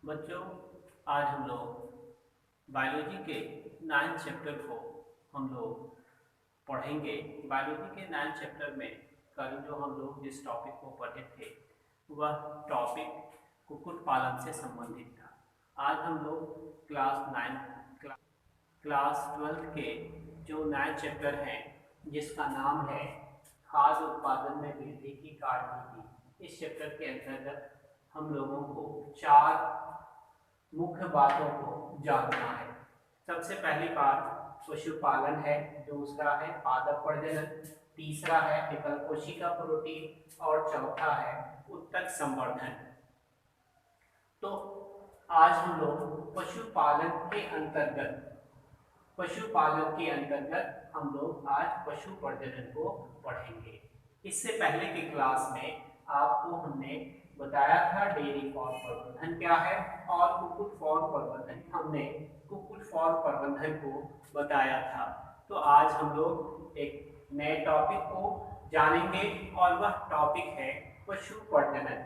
बच्चों, आज हम लोग बायोलॉजी के 9th चैप्टर को हम लोग पढ़ेंगे। बायोलॉजी के 9th चैप्टर में कल जो हम लोग जिस टॉपिक को पढ़े थे वह टॉपिक कुक्कुट पालन से संबंधित था। आज हम लोग क्लास 12th के जो 9th चैप्टर हैं जिसका नाम है खाद्य उत्पादन में वृद्धि की कार्यविधि, इस चैप्टर के अंतर्गत हम लोगों को चार मुख्य बातों को जानना है। सबसे पहली बात पशुपालन है, दूसरा है पादप प्रजनन, तीसरा है एकल कोशिका प्रोटीन और चौथा है उत्तक संवर्धन। तो आज हम लोग पशुपालन के अंतर्गत हम लोग आज पशु प्रजनन को पढ़ेंगे। इससे पहले की क्लास में आपको हमने बताया था डेयरी फार्म प्रबंधन क्या है और कुक्कुट फार्म प्रबंधन, हमने कुक्कुट फार्म प्रबंधन को बताया था। तो आज हम लोग एक नए टॉपिक को जानेंगे और वह टॉपिक है पशु प्रजनन।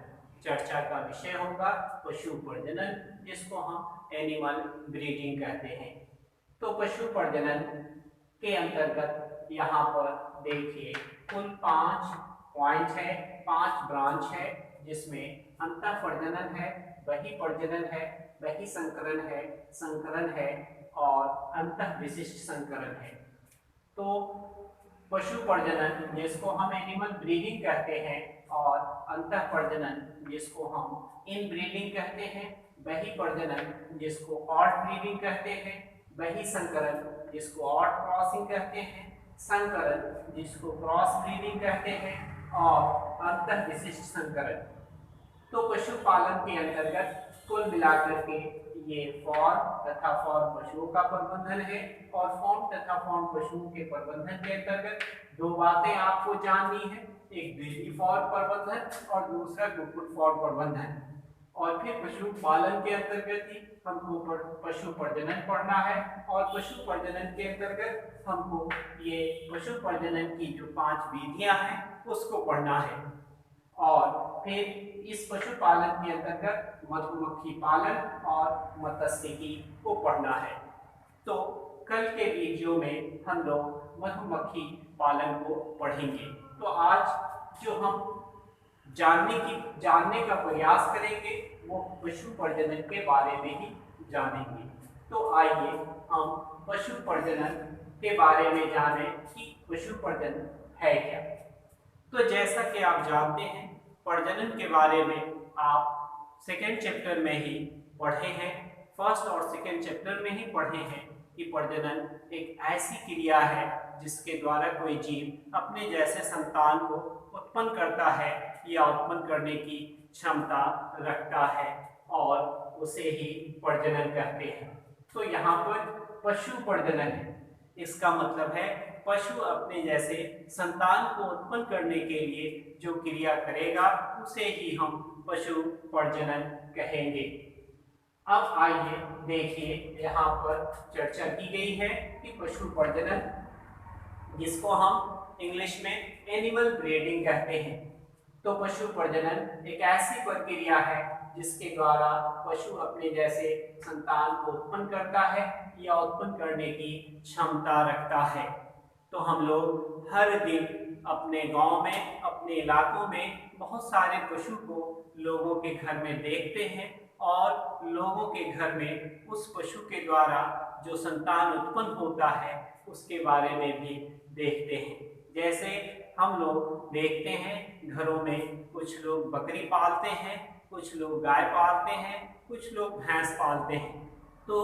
चर्चा का विषय होगा पशु प्रजनन, जिसको हम एनिमल ब्रीडिंग कहते हैं। तो पशु प्रजनन के अंतर्गत यहाँ पर देखिए कुल 5 पॉइंट है, 5 ब्रांच है, जिसमें अंतः प्रजनन है, बहिः प्रजनन है, बहिः संकरण है और अंतः विशिष्ट संकरण है। तो पशु प्रजनन जिसको हम एनिमल ब्रीडिंग कहते हैं और अंतः प्रजनन जिसको हम इन ब्रीडिंग कहते हैं, बहिः प्रजनन जिसको आउट ब्रीडिंग कहते हैं, बहिः संकरण जिसको आउट क्रॉसिंग कहते हैं, संकरण जिसको क्रॉस ब्रीडिंग कहते हैं और अंतः विशिष्ट संकरण। तो पशुपालन के अंतर्गत कुल मिलाकर के ये फॉर्म तथा फॉर्म पशुओं का प्रबंधन है और फॉर्म तथा फॉर्म पशुओं के प्रबंधन के अंतर्गत दो बातें आपको जाननी है, एक डेयरी फॉर्म प्रबंधन और दूसरा कुक्कुट फॉर्म प्रबंधन। और फिर पशुपालन के अंतर्गत ही हमको पशु प्रजनन पढ़ना है और पशु प्रजनन के अंतर्गत हमको ये पशु प्रजनन की जो 5 विधियां हैं उसको पढ़ना है। और फिर इस पशुपालन के अंतर्गत मधुमक्खी पालन और मत्स्यिकी को पढ़ना है। तो कल के वीडियो में हम लोग मधुमक्खी पालन को पढ़ेंगे। तो आज जो हम जानने का प्रयास करेंगे वो पशु प्रजनन के बारे में ही जानेंगे। तो आइए हम पशु प्रजनन के बारे में जानें कि पशु प्रजनन है क्या। तो जैसा कि आप जानते हैं प्रजनन के बारे में आप सेकेंड चैप्टर में ही पढ़े हैं, फर्स्ट और सेकेंड चैप्टर में ही पढ़े हैं कि प्रजनन एक ऐसी क्रिया है जिसके द्वारा कोई जीव अपने जैसे संतान को उत्पन्न करता है या उत्पन्न करने की क्षमता रखता है और उसे ही प्रजनन कहते हैं। तो यहाँ पर पशु प्रजनन है, इसका मतलब है पशु अपने जैसे संतान को उत्पन्न करने के लिए जो क्रिया करेगा उसे ही हम पशु प्रजनन कहेंगे। अब आइए देखिए यहाँ पर चर्चा की गई है कि पशु प्रजनन जिसको हम इंग्लिश में एनिमल ब्रीडिंग कहते हैं। तो पशु प्रजनन एक ऐसी प्रक्रिया है जिसके द्वारा पशु अपने जैसे संतान को उत्पन्न करता है या उत्पन्न करने की क्षमता रखता है। तो हम लोग हर दिन अपने गांव में, अपने इलाकों में बहुत सारे पशु को लोगों के घर में देखते हैं और लोगों के घर में उस पशु के द्वारा जो संतान उत्पन्न होता है उसके बारे में भी देखते हैं। जैसे हम लोग देखते हैं घरों में कुछ लोग बकरी पालते हैं, कुछ लोग गाय पालते हैं, कुछ लोग भैंस पालते हैं। तो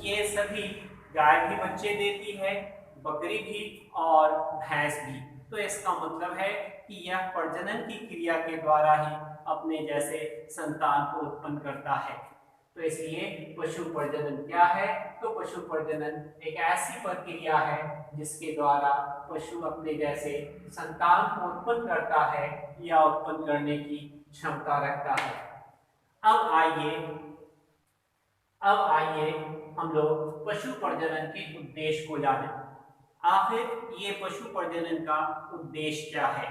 ये सभी गाय भी बच्चे देती है, बकरी भी और भैंस भी। तो इसका मतलब है कि यह प्रजनन की क्रिया के द्वारा ही अपने जैसे संतान को उत्पन्न करता है। तो इसलिए पशु प्रजनन क्या है? तो पशु प्रजनन एक ऐसी प्रक्रिया है जिसके द्वारा पशु अपने जैसे संतान को उत्पन्न करता है या उत्पन्न करने की क्षमता रखता है। अब आइए हम लोग पशु प्रजनन के उद्देश्य को जानें। आखिर ये पशु प्रजनन का उद्देश्य क्या है?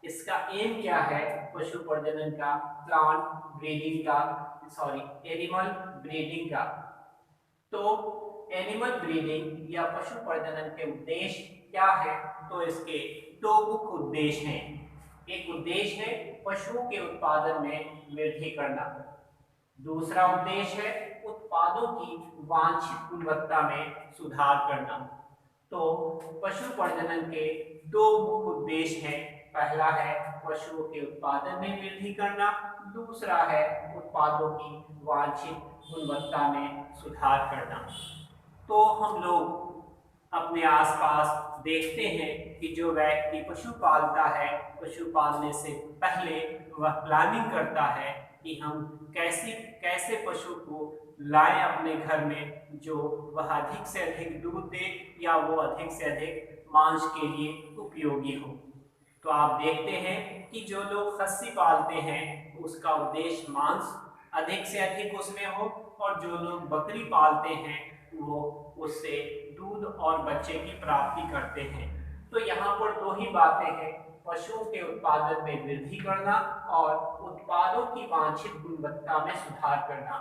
इसका एम क्या है पशु प्रजनन का, प्लांट ब्रीडिंग का, सॉरी एनिमल ब्रीडिंग का। तो एनिमल ब्रीडिंग या पशु प्रजनन के उद्देश्य क्या है? तो इसके दो मुख्य उद्देश्य हैं। एक उद्देश्य है पशुओं के उत्पादन में वृद्धि करना, दूसरा उद्देश्य है उत्पादों की वांछित गुणवत्ता में सुधार करना। तो पशु प्रजनन के दो मुख्य उद्देश्य हैं, पहला है पशुओं के उत्पादन में वृद्धि करना, दूसरा है उत्पादों की वांछित गुणवत्ता में सुधार करना। तो हम लोग अपने आसपास देखते हैं कि जो व्यक्ति पशु पालता है, पशु पालने से पहले वह प्लानिंग करता है कि हम कैसे कैसे पशु को लाएं अपने घर में, जो वह अधिक से अधिक दूध दे या वो अधिक से अधिक मांस के लिए उपयोगी हो। तो आप देखते हैं कि जो लोग खस्सी पालते हैं उसका उद्देश्य मांस अधिक से अधिक उसमें हो, और जो लोग बकरी पालते हैं वो उससे दूध और बच्चे की प्राप्ति करते हैं। तो यहाँ पर दो ही बातें हैं, पशुओं के उत्पादन में वृद्धि करना और उत्पादों की वांछित गुणवत्ता में सुधार करना।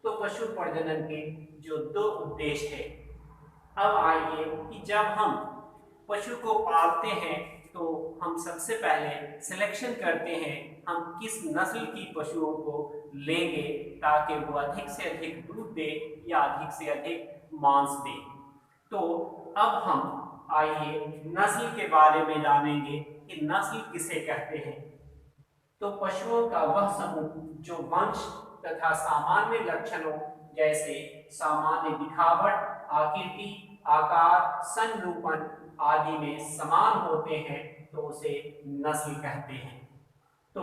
तो पशु प्रजनन के जो दो उद्देश्य है। अब आइए कि जब हम पशु को पालते हैं तो हम सबसे पहले सिलेक्शन करते हैं हम किस नस्ल की पशुओं को लेंगे ताकि वो अधिक से अधिक दूध दे या अधिक से अधिक मांस दे। तो अब हम आइए नस्ल के बारे में जानेंगे कि नस्ल किसे कहते हैं। तो पशुओं का वह समूह जो वंश तथा सामान्य लक्षणों जैसे सामान्य दिखावट, आकृति, आकार, संरूपण आदि में समान होते हैं तो उसे नस्ल कहते हैं। तो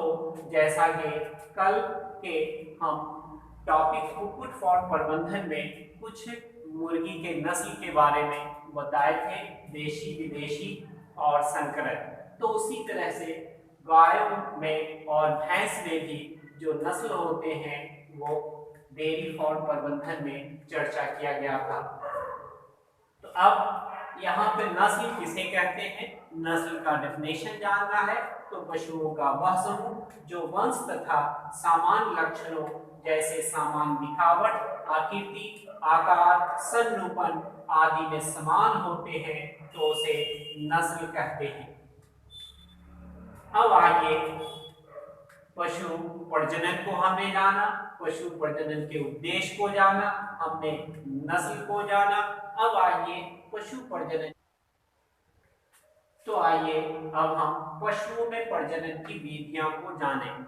जैसा कि कल के हम टॉपिक कुक्कुट फार्म प्रबंधन में कुछ मुर्गी के नस्ल के बारे में बताए थे, देशी, विदेशी और संकरण। तो उसी तरह से गायों में और भैंस में भी जो नस्ल होते हैं वो डेयरी फार्म प्रबंधन में चर्चा किया गया था। तो अब यहाँ पे नस्ल किसे कहते हैं, नस्ल का डेफिनेशन जानना है। तो पशुओं का वह समूह जो वंश तथा सामान्य लक्षणों जैसे सामान्य दिखावट, आकृति, आकार, संरूपण आदि में समान होते हैं तो उसे नस्ल कहते हैं। अब आइए पशु प्रजनन को हमने जाना, पशु प्रजनन के उद्देश्य को जाना, हमने नस्ल को जाना। अब आइए पशु प्रजनन, तो आइए अब हम पशुओं में प्रजनन की विधियां को जानें।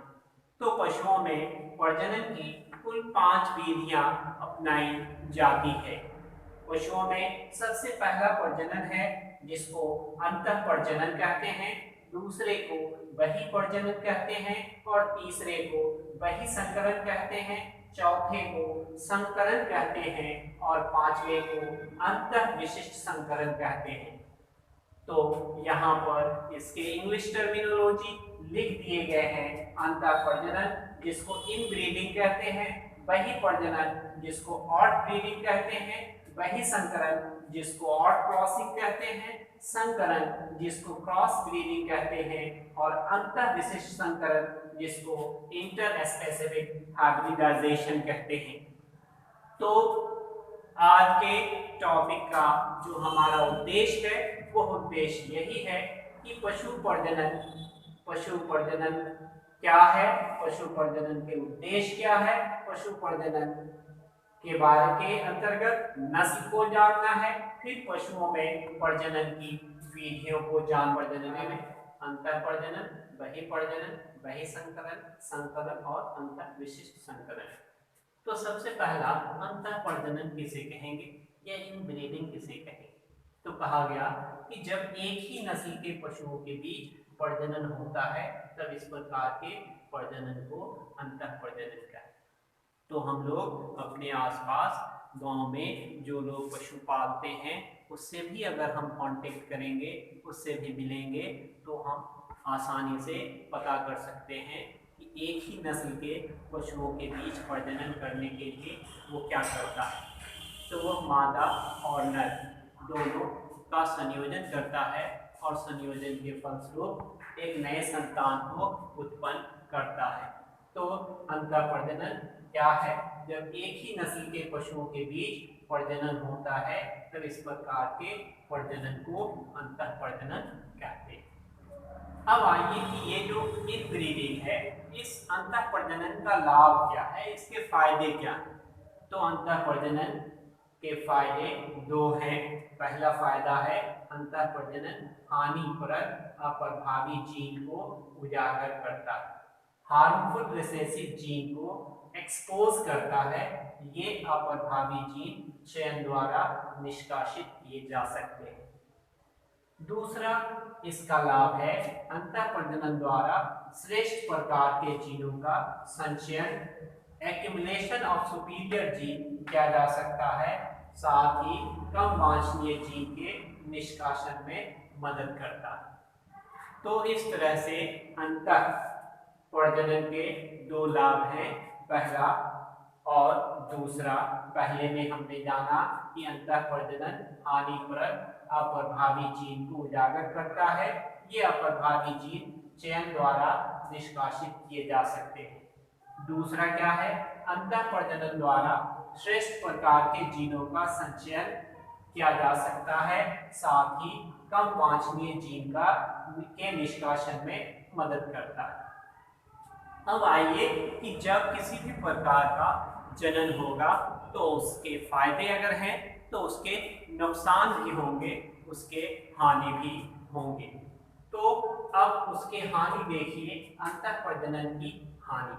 तो पशुओं में प्रजनन की कुल 5 विधियां अपनाई जाती है। पशुओं में सबसे पहला प्रजनन है जिसको अंतः प्रजनन कहते हैं, दूसरे को बही प्रजनन कहते हैं और तीसरे को बही संकरण कहते हैं, चौथे को संकरण कहते हैं और पांचवे को अंतः विशिष्ट संकरण कहते हैं। तो यहाँ पर इसके इंग्लिश टर्मिनोलॉजी लिख दिए गए हैं। अंतः प्रजनन जिसको इनब्रीडिंग कहते हैं, बही प्रजनन जिसको आउट ब्रीडिंग कहते हैं, बही संकरण जिसको आउट क्रॉसिंग कहते हैं, संकरण जिसको क्रॉस ब्रीडिंग कहते हैं और अंतः विशिष्ट संकरण जिसको इंटर स्पेसिफिक हाइब्रिडाइजेशन कहते हैं। तो आज के टॉपिक का जो हमारा उद्देश्य है वो उद्देश्य यही है कि पशु प्रजनन क्या है, पशु प्रजनन के उद्देश्य क्या है, पशु प्रजनन के बारे के अंतर्गत नस्ल को जानना है, फिर पशुओं में प्रजनन की विधियों को जान, प्रजनन में अंतः प्रजनन, बही प्रजनन, बही संकरण, संकरण और अंतः विशिष्ट संकरण। तो सबसे पहला अंतः प्रजनन किसे कहेंगे या इनब्रीडिंग किसे कहेंगे। तो कहा गया कि जब एक ही नस्ल के पशुओं के बीच प्रजनन होता है तब इस प्रकार के प्रजनन को अंतः प्रजनन कहते हैं। तो हम लोग अपने आसपास गांव में जो लोग पशु पालते हैं उससे भी अगर हम कांटेक्ट करेंगे, उससे भी मिलेंगे तो हम आसानी से पता कर सकते हैं कि एक ही नस्ल के पशुओं के बीच प्रजनन करने के लिए वो क्या करता है। तो वो मादा और नर दोनों का संयोजन करता है और संयोजन के फलस्वरूप एक नए संतान को उत्पन्न करता है। तो अंतःप्रजनन क्या है? जब एक ही नस्ल के पशुओं के बीच प्रजनन होता है तब इस प्रकार के प्रजनन को अंतःप्रजनन कहते हैं। अब आइए कि ये जो इनब्रीडिंग है, इस अंतःप्रजनन का लाभ क्या है, इसके फायदे क्या हैं? तो अंतःप्रजनन के फायदे दो हैं। पहला फायदा है अंतःप्रजनन हानिकारक अप्रभावी जीन को उजागर करता है, हार्मफुल रिसेसिव जीन को एक्सपोज करता है। ये अप्रभावी जीन चयन द्वारा निष्कासित किए जा सकते हैं। दूसरा इसका लाभ है अंतःप्रजनन द्वारा श्रेष्ठ प्रकार के जीनों का संचयन, एक्यूमुलेशन ऑफ सुपीरियर जीन किया जा सकता है, साथ ही कम वांछनीय जीन के निष्कासन में मदद करता है। तो इस तरह से अंतःप्रजनन के दो लाभ हैं, पहला और दूसरा। पहले में हमने जाना कि अंतःप्रजनन हानिकारक अप्रभावी जीन को उजागर करता है। ये अप्रभावी जीन चयन द्वारा निष्कासित किए जा सकते हैं। दूसरा क्या है? अंतःप्रजनन द्वारा श्रेष्ठ प्रकार के जीनों का संचयन किया जा सकता है, साथ ही कम वांछनीय जीन के निष्कासन में मदद करता है। अब आइए कि जब किसी भी प्रकार का जनन होगा तो उसके फायदे अगर हैं तो उसके नुकसान भी होंगे, उसके हानि भी होंगे। तो अब उसके हानि देखिए, अंतःप्रजनन की हानि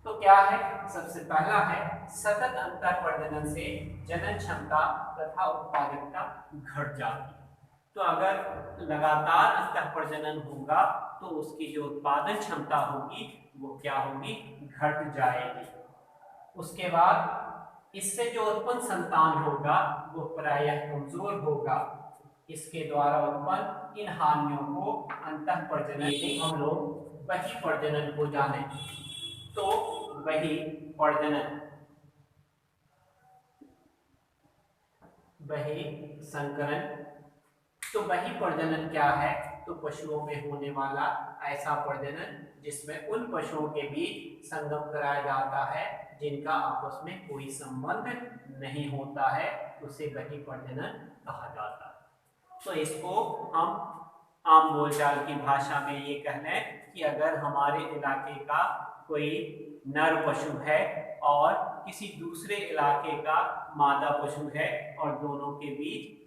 तो क्या है? सबसे पहला है सतत अंतःप्रजनन से जनन क्षमता तथा उत्पादकता घट जाती है। तो अगर लगातार अंतःप्रजनन होगा तो उसकी जो उत्पादन क्षमता होगी वो क्या होगी? घट जाएगी। उसके बाद इससे जो उत्पन्न संतान होगा वो प्रायः कमजोर होगा। इसके द्वारा उत्पन्न इन हानियों को अंतःप्रजनन, हम लोग बहिः प्रजनन को जाने। तो बहिः प्रजनन, बहिः संकरण। तो बहिः प्रजनन क्या है? तो पशुओं में होने वाला ऐसा प्रजनन जिसमें उन पशुओं के बीच संगम कराया जाता है जिनका आपस में कोई संबंध नहीं होता है, उसे बहिः प्रजनन कहा जाता है। तो इसको हम आम बोलचाल की भाषा में ये कह लें कि अगर हमारे इलाके का कोई नर पशु है और किसी दूसरे इलाके का मादा पशु है और दोनों के बीच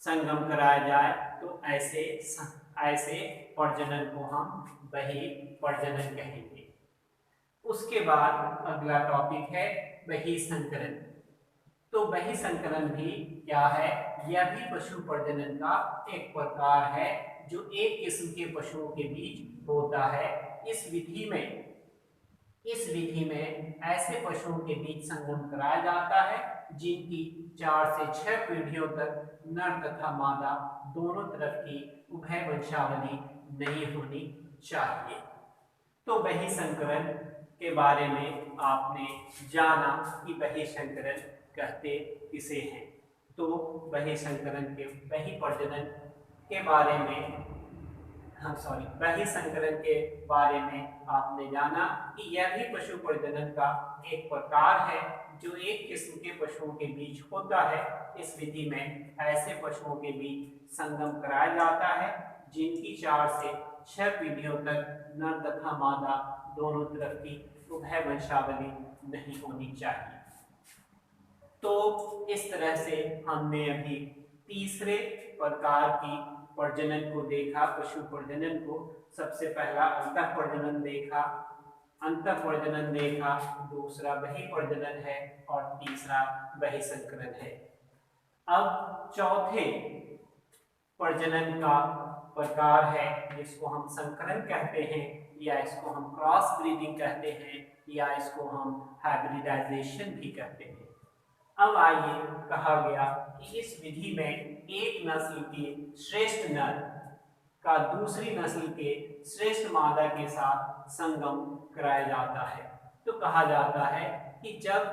संगम कराया जाए तो ऐसे प्रजनन को हम बहिः प्रजनन कहेंगे। उसके बाद अगला टॉपिक है बहिः संकरण। तो बहिः संकरण भी क्या है? यह भी पशु प्रजनन का एक प्रकार है जो एक किस्म के पशुओं के बीच होता है। इस विधि में ऐसे पशुओं के बीच संगम कराया जाता है जिनकी 4 से 6 पीढ़ियों तक नर तथा मादा दोनों तरफ की उभय वंशावली नहीं होनी चाहिए। तो बहिः संकरण के बारे में आपने जाना कि बहिः संकरण कहते किसे हैं। तो बहिः संकरण के बहिः प्रजनन के बारे में बहिः संकरण के बारे में आपने जाना कि यह भी पशु प्रजनन का एक प्रकार है जो एक किस्म के पशुओं के बीच होता है। इस विधि में ऐसे पशुओं के बीच संगम कराया जाता है जिनकी 4 से 6 पीढ़ियों तक नर तथा मादा दोनों तरफ की उभय वंशावली नहीं होनी चाहिए। तो इस तरह से हमने अभी तीसरे प्रकार की प्रजनन को देखा, पशु प्रजनन को। सबसे पहला अंतःप्रजनन देखा, अंतःप्रजनन देखा, दूसरा बहिः प्रजनन है और तीसरा बहिः संकरण है। अब चौथे प्रजनन का प्रकार है जिसको हम संकरण कहते हैं या इसको हम क्रॉस ब्रीडिंग कहते हैं या इसको हम हाइब्रिडाइजेशन भी कहते हैं। अब आइए, कहा गया कि इस विधि में एक नस्ल के श्रेष्ठ नर का दूसरी नस्ल के श्रेष्ठ मादा के साथ संगम कराया जाता है। तो कहा जाता है कि जब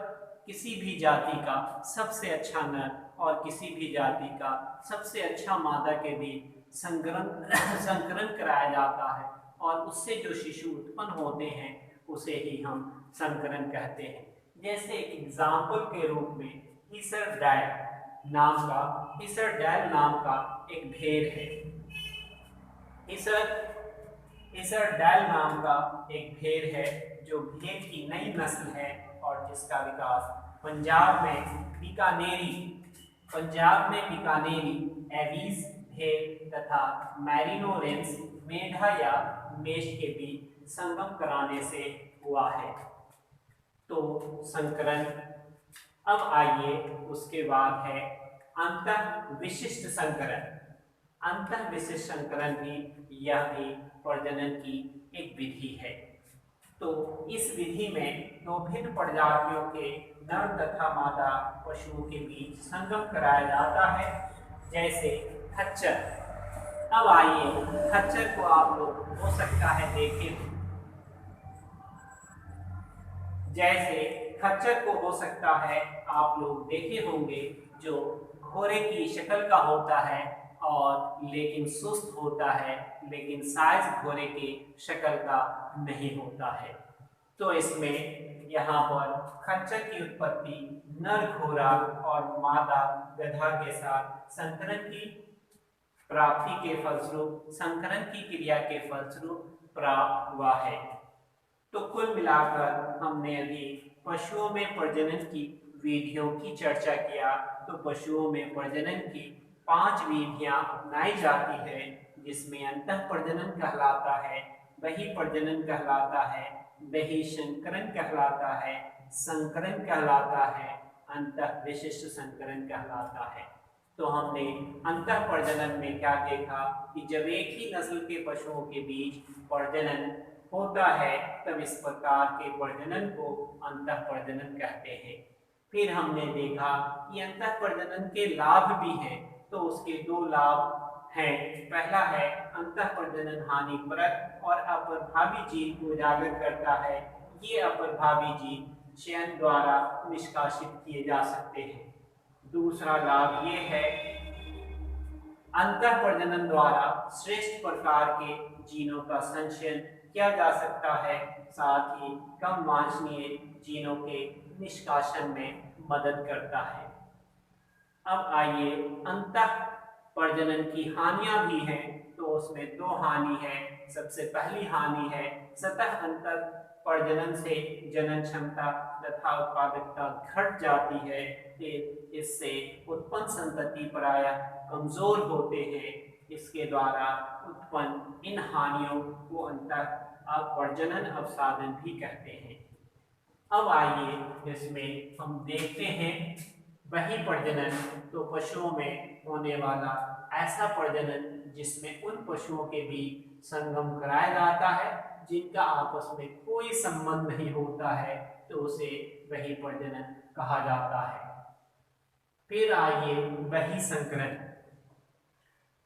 किसी भी जाति का सबसे अच्छा नर और किसी भी जाति का सबसे अच्छा मादा के बीच संकरण कराया जाता है और उससे जो शिशु उत्पन्न होते हैं उसे ही हम संकरण कहते हैं। जैसे एक एग्जाम्पल के रूप में ईसरडाल नाम का एक भेड़ है। ईसरडाल नाम का एक भेड़ है जो भेड़ की नई नस्ल है और जिसका विकास पंजाब में बीकानेरी एवीज भेड़ तथा मैरिनो रेंस मेंढा या मेष के बीच संगम कराने से हुआ है। तो संकरण। अब आइए उसके बाद है अंतः विशिष्ट संकरण। अंतः विशिष्ट संकरण भी यह भी प्रजनन की एक विधि है। तो इस विधि में दो भिन्न प्रजातियों के नर तथा मादा पशुओं के बीच संगम कराया जाता है, जैसे खच्चर। अब आइए खच्चर को आप लोग हो सकता है देखे, जैसे खच्चर को हो सकता है आप लोग देखे होंगे, जो घोड़े की शक्ल का होता है और लेकिन सुस्त होता है, लेकिन साइज घोड़े की शक्ल का नहीं होता है। तो इसमें यहाँ पर खच्चर की उत्पत्ति नर घोड़ा और मादा गधा के साथ संकरण की प्राप्ति के फलस्वरूप, संकरण की क्रिया के फलस्वरूप प्राप्त हुआ है। तो कुल मिलाकर हमने अभी पशुओं में प्रजनन की विधियों की चर्चा किया। तो पशुओं में प्रजनन की 5 विधियां अपनाई जाती है, जिसमें अंतः प्रजनन कहलाता है, बहिर्प्रजनन कहलाता है, बहिःशंकरण कहलाता है, संकरण कहलाता है, अंतः विशिष्ट संकरण कहलाता है। तो हमने अंतः प्रजनन में क्या देखा कि जब एक ही नस्ल के पशुओं के बीच प्रजनन होता है तब इस प्रकार के प्रजनन को अंतः प्रजनन कहते हैं। फिर हमने देखा कि अंतः प्रजनन के लाभ भी हैं। तो उसके 2 लाभ हैं। पहला है अंतः प्रजनन हानिकारक और अप्रभावी जीन को उजागर करता है। ये अप्रभावी जीन चयन द्वारा निष्कासित किए जा सकते हैं। दूसरा लाभ ये है अंतः प्रजनन द्वारा श्रेष्ठ प्रकार के जीनों का संचयन किया जा सकता है, साथ ही कम वांछनीय जीनों के निष्कासन में मदद करता है। अब आइए अंतः प्रजनन की हानियां भी हैं। तो उसमें 2 हानि है। सबसे पहली हानि है सतह अंतर प्रजनन से जनन क्षमता तथा उत्पादकता घट जाती है। इससे उत्पन्न संतति प्रायः कमजोर होते हैं। इसके द्वारा उत्पन्न इन हानियों को अंतः प्रजनन अवसादन भी कहते हैं। अब आइए इसमें हम देखते हैं बहिर्प्रजनन। तो पशुओं में होने वाला ऐसा प्रजनन जिसमें उन पशुओं के बीच संगम कराया जाता है जिनका आपस में कोई संबंध नहीं होता है, तो उसे बहिर्प्रजनन कहा जाता है। फिर आइए बहिःसंकरण।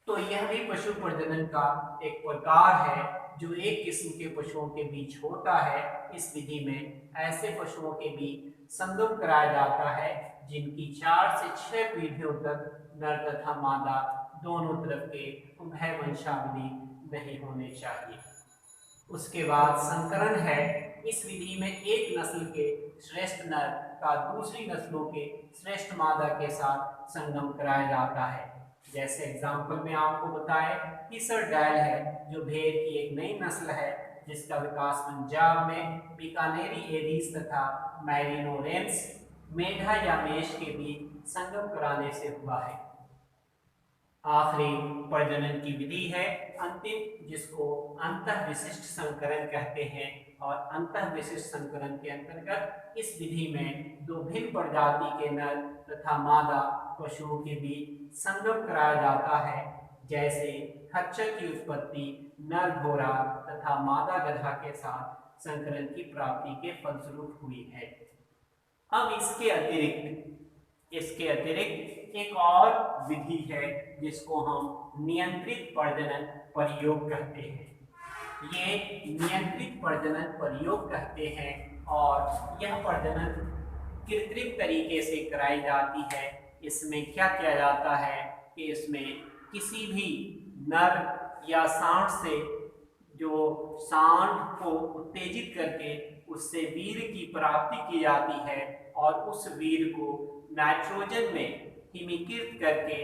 तो यह भी पशु प्रजनन का एक प्रकार है जो एक किस्म के पशुओं के बीच होता है। इस विधि में ऐसे पशुओं के बीच संगम कराया जाता है जिनकी 4 से 6 पीढ़ियों तक नर तथा मादा दोनों तरफ के उभय वंशावली नहीं होने चाहिए। उसके बाद संकरण है। इस विधि में एक नस्ल के श्रेष्ठ नर का दूसरी नस्लों के श्रेष्ठ मादा के साथ संगम कराया जाता है। जैसे एग्जाम्पल में आपको बताए ईसरडाल है जो भेड़ की एक नई नस्ल है जिसका विकास पंजाब में बीकानेरी एरीज तथा मैरिनो रेंस मेंढा या मेष के बीच संगम कराने से हुआ है। आखिरी प्रजनन की विधि है अंतिम, जिसको अंतः विशिष्ट संकरण कहते हैं। और अंतः विशिष्ट संकरण के अंतर्गत इस विधि में 2 भिन्न प्रजाति के नर तथा मादा पशुओं के बीच संगम कराया जाता है। जैसे खच्चर की उत्पत्ति नर घोड़ा तथा मादा गधा के साथ संकरण की प्राप्ति के फलस्वरूप हुई है। अब इसके अतिरिक्त एक और विधि है जिसको हम नियंत्रित प्रजनन प्रयोग कहते हैं। ये नियंत्रित प्रजनन प्रयोग कहते हैं और यह प्रजनन कृत्रिम तरीके से कराई जाती है। इसमें क्या किया जाता है कि इसमें किसी भी नर या सांड से जो सांड को उत्तेजित करके उससे वीर्य की प्राप्ति की जाती है और उस वीर्य को नाइट्रोजन में हिमीकृत करके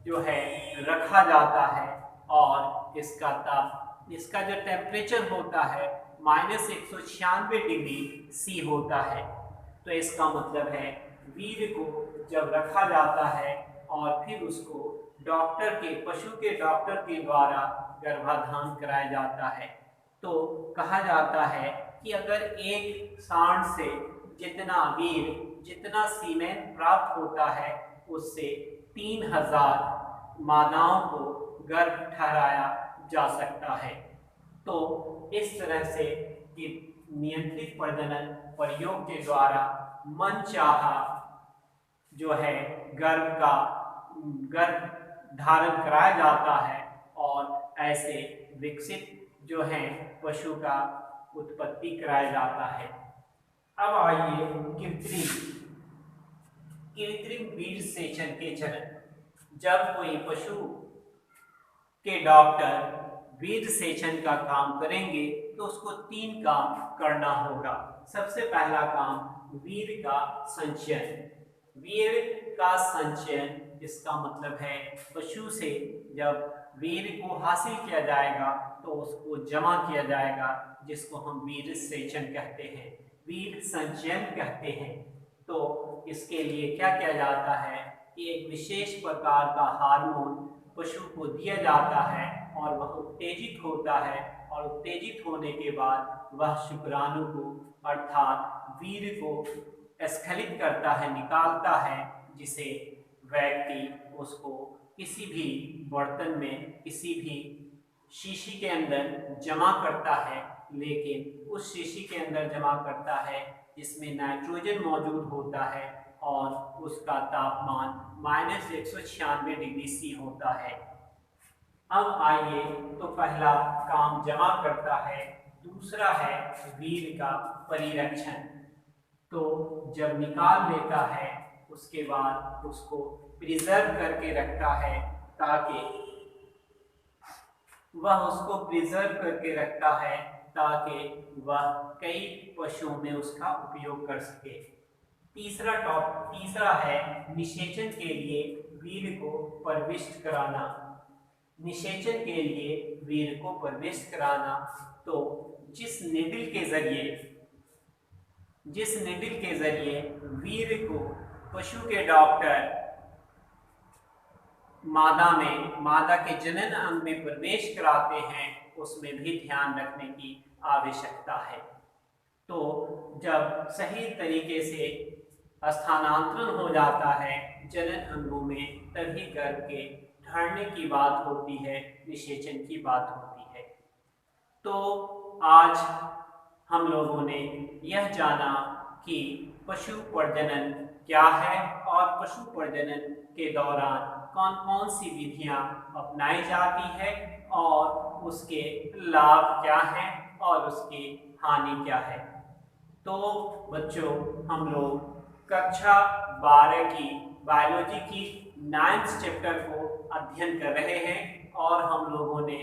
जो है रखा जाता है और इसका जो टेम्परेचर होता है -196 डिग्री C होता है। तो इसका मतलब है वीर्य को जब रखा जाता है और फिर उसको पशु के डॉक्टर के द्वारा गर्भाधान कराया जाता है, तो कहा जाता है कि अगर एक सांड से जितना सीमेन प्राप्त होता है उससे 3000 मादाओं को गर्भ ठहराया जा सकता है। तो इस तरह से कि नियंत्रित प्रजनन प्रयोग के द्वारा मनचाहा जो है गर्भ धारण कराया जाता है और ऐसे विकसित जो है पशु का उत्पत्ति कराया जाता है। अब आइए कृत्रिम वीर्य सेचन के चरण। जब कोई पशु के डॉक्टर वीर्य सेचन का काम करेंगे तो उसको 3 काम करना होगा। सबसे पहला काम वीर्य का संचयन। वीर्य का संचयन इसका मतलब है पशु से जब वीर्य को हासिल किया जाएगा तो उसको जमा किया जाएगा, जिसको हम वीर्य सेचन कहते हैं, वीर्य संचयन कहते हैं। तो इसके लिए क्या किया जाता है कि एक विशेष प्रकार का हार्मोन पशु को दिया जाता है और वह उत्तेजित होता है और उत्तेजित होने के बाद वह शुक्राणु को अर्थात वीर्य को स्खलित करता है, निकालता है, जिसे व्यक्ति उसको किसी भी बर्तन में किसी भी शीशी के अंदर जमा करता है, लेकिन उस शीशी के अंदर जमा करता है जिसमें नाइट्रोजन मौजूद होता है और उसका तापमान -196 डिग्री C होता है। अब आइए, तो पहला काम जमा करता है, दूसरा है वीर्य का परिरक्षण। तो जब निकाल लेता है उसके बाद उसको प्रिजर्व करके रखता है ताकि वह कई पशुओं में उसका उपयोग कर सके। तीसरा है निषेचन के लिए वीर्य को प्रविष्ट कराना। निषेचन के लिए वीर्य को प्रविष्ट कराना, तो जिस निडिल के जरिए वीर्य को पशु के डॉक्टर मादा के जनन अंग में प्रवेश कराते हैं, उसमें भी ध्यान रखने की आवश्यकता है। तो जब सही तरीके से स्थानांतरण हो जाता है जनन अंगों में, तभी गर्भ के ठहरने की बात होती है, निषेचन की बात होती है। तो आज हम लोगों ने यह जाना कि पशु प्रजनन क्या है और पशु प्रजनन के दौरान कौन कौन सी विधियां अपनाई जाती है और उसके लाभ क्या हैं और उसकी हानि क्या है। तो बच्चों, हम लोग कक्षा 12 की बायोलॉजी की 9th चैप्टर को अध्ययन कर रहे हैं और हम लोगों ने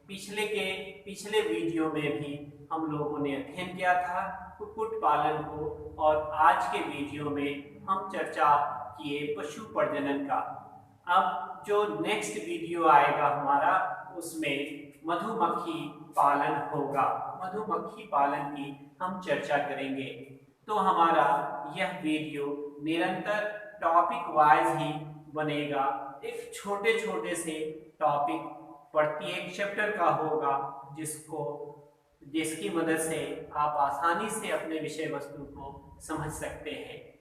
पिछले वीडियो में भी हम लोगों ने अध्ययन किया था कुक्कुट पालन को, और आज के वीडियो में हम चर्चा किए पशु प्रजनन का। अब जो नेक्स्ट वीडियो आएगा हमारा, उसमें मधुमक्खी पालन होगा। मधुमक्खी पालन की हम चर्चा करेंगे। तो हमारा यह वीडियो निरंतर टॉपिक वाइज ही बनेगा। एक छोटे छोटे से टॉपिक प्रत्येक चैप्टर का होगा, जिसकी मदद से आप आसानी से अपने विषय वस्तु को समझ सकते हैं।